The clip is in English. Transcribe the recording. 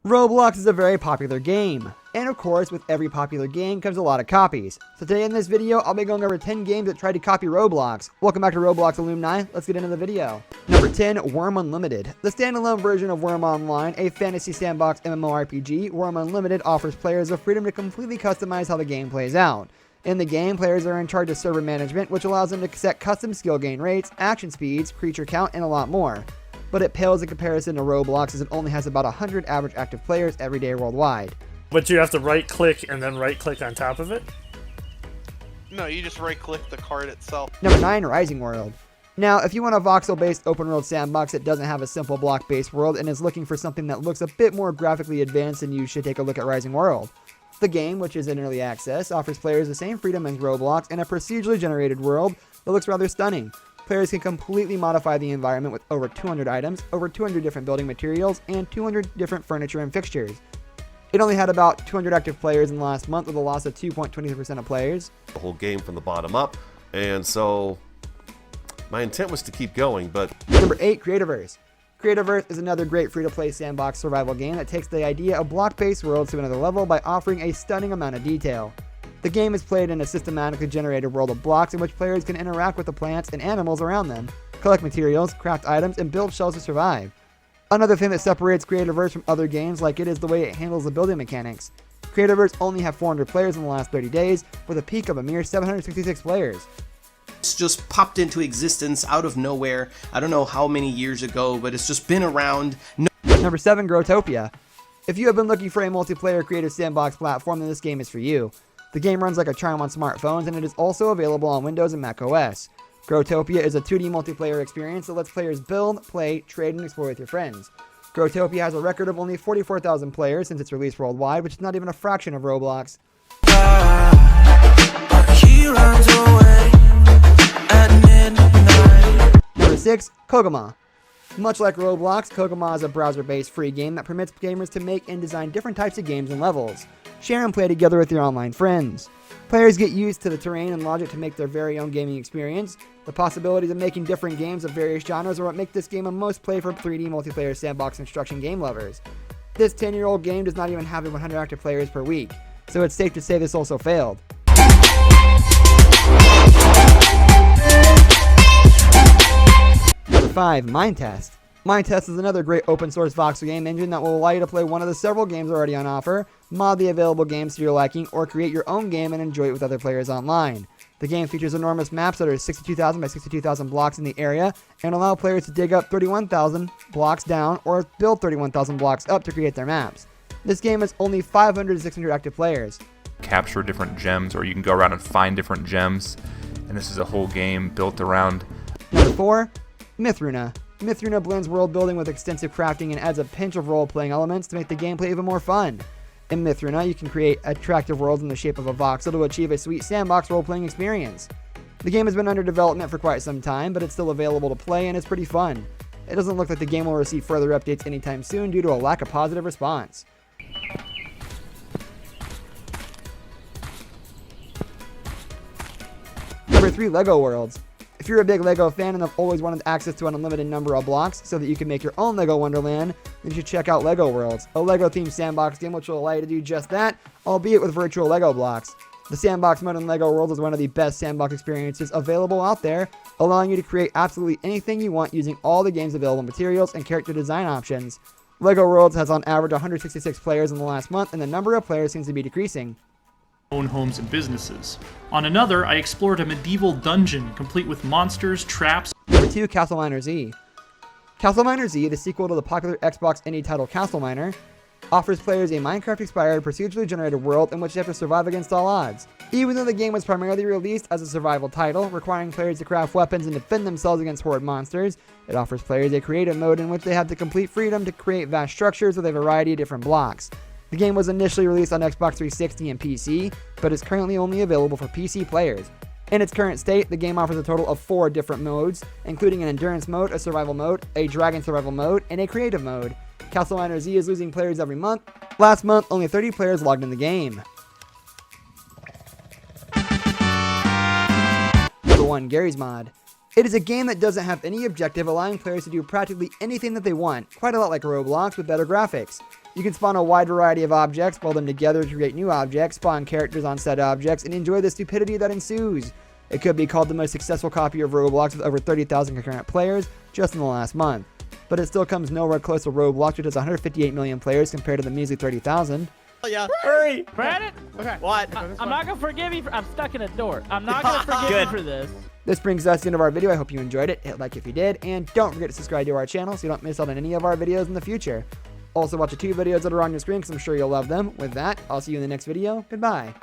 Roblox is a very popular game, and of course with every popular game comes a lot of copies. So today in this video I'll be going over 10 games that tried to copy Roblox. Welcome back to Roblox Alumni, let's get into the video. Number 10, Worm Unlimited. The standalone version of Worm Online, a fantasy sandbox MMORPG, Worm Unlimited offers players the freedom to completely customize how the game plays out. In the game, players are in charge of server management, which allows them to set custom skill gain rates, action speeds, creature count, and a lot more. But it pales in comparison to Roblox as it only has about 100 average active players every day worldwide. But you have to right click and then right click on top of it? No, you just right click the card itself. Number 9, Rising World. Now, if you want a voxel-based open world sandbox that doesn't have a simple block-based world and is looking for something that looks a bit more graphically advanced, then you should take a look at Rising World. The game, which is in early access, offers players the same freedom as Roblox in a procedurally generated world that looks rather stunning. Players can completely modify the environment with over 200 items, over 200 different building materials, and 200 different furniture and fixtures. It only had about 200 active players in the last month with a loss of 2.23% of players. The whole game from the bottom up, and so my intent was to keep going, but... Number 8, Creativerse. Creativerse is another great free-to-play sandbox survival game that takes the idea of block-based worlds to another level by offering a stunning amount of detail. The game is played in a systematically generated world of blocks in which players can interact with the plants and animals around them, collect materials, craft items, and build shells to survive. Another thing that separates Creativerse from other games like it is the way it handles the building mechanics. Creativerse only have 400 players in the last 30 days, with a peak of a mere 766 players. It's just popped into existence out of nowhere. I don't know how many years ago, but it's just been around. Number 7, Growtopia. If you have been looking for a multiplayer creative sandbox platform, then this game is for you. The game runs like a charm on smartphones, and it is also available on Windows and Mac OS. Growtopia is a 2D multiplayer experience that lets players build, play, trade, and explore with your friends. Growtopia has a record of only 44,000 players since its release worldwide, which is not even a fraction of Roblox. Number 6, Kogama. Much like Roblox, Kogama is a browser-based free game that permits gamers to make and design different types of games and levels. Share and play together with your online friends. Players get used to the terrain and logic to make their very own gaming experience. The possibilities of making different games of various genres are what make this game a most played for 3D multiplayer sandbox instruction game lovers. This 10-year-old game does not even have 100 active players per week, so it's safe to say this also failed. Number 5, Mindtest. Mindtest is another great open source voxel game engine that will allow you to play one of the several games already on offer, mod the available games to your liking, or create your own game and enjoy it with other players online. The game features enormous maps that are 62,000 by 62,000 blocks in the area and allow players to dig up 31,000 blocks down or build 31,000 blocks up to create their maps. This game has only 500 to 600 active players. Capture different gems, or you can go around and find different gems, and this is a whole game built around... Number 4, Mythruna. Mythruna blends world building with extensive crafting and adds a pinch of role-playing elements to make the gameplay even more fun. In Mythruna, you can create attractive worlds in the shape of a voxel to achieve a sweet sandbox role-playing experience. The game has been under development for quite some time, but it's still available to play and it's pretty fun. It doesn't look like the game will receive further updates anytime soon due to a lack of positive response. Number 3, Lego Worlds. If you're a big LEGO fan and have always wanted access to an unlimited number of blocks so that you can make your own LEGO Wonderland, then you should check out LEGO Worlds, a LEGO-themed sandbox game which will allow you to do just that, albeit with virtual LEGO blocks. The sandbox mode in LEGO Worlds is one of the best sandbox experiences available out there, allowing you to create absolutely anything you want using all the game's available materials and character design options. LEGO Worlds has on average 166 players in the last month, and the number of players seems to be decreasing. Own homes and businesses. On another, I explored a medieval dungeon complete with monsters, traps. Number 2, Castle Miner Z. Castle Miner Z, the sequel to the popular Xbox indie title Castle Miner, offers players a Minecraft-inspired procedurally generated world in which they have to survive against all odds. Even though the game was primarily released as a survival title, requiring players to craft weapons and defend themselves against horde monsters, it offers players a creative mode in which they have the complete freedom to create vast structures with a variety of different blocks. The game was initially released on Xbox 360 and PC, but is currently only available for PC players. In its current state, the game offers a total of 4 different modes, including an endurance mode, a survival mode, a dragon survival mode, and a creative mode. Castle Miner Z is losing players every month. Last month, only 30 players logged in the game. Number 1, Gary's Mod. It is a game that doesn't have any objective, allowing players to do practically anything that they want, quite a lot like Roblox with better graphics. You can spawn a wide variety of objects, pull them together to create new objects, spawn characters on said objects, and enjoy the stupidity that ensues. It could be called the most successful copy of Roblox with over 30,000 concurrent players just in the last month. But it still comes nowhere close to Roblox, which has 158 million players compared to the measly 30,000. Oh, yeah. Hurry! Brandon? Okay. What? I'm not gonna forgive you. I'm stuck in a door. I'm not gonna forgive you for this. This brings us to the end of our video. I hope you enjoyed it. Hit like if you did, and don't forget to subscribe to our channel so you don't miss out on any of our videos in the future. Also watch the 2 videos that are on your screen because I'm sure you'll love them. With that, I'll see you in the next video. Goodbye.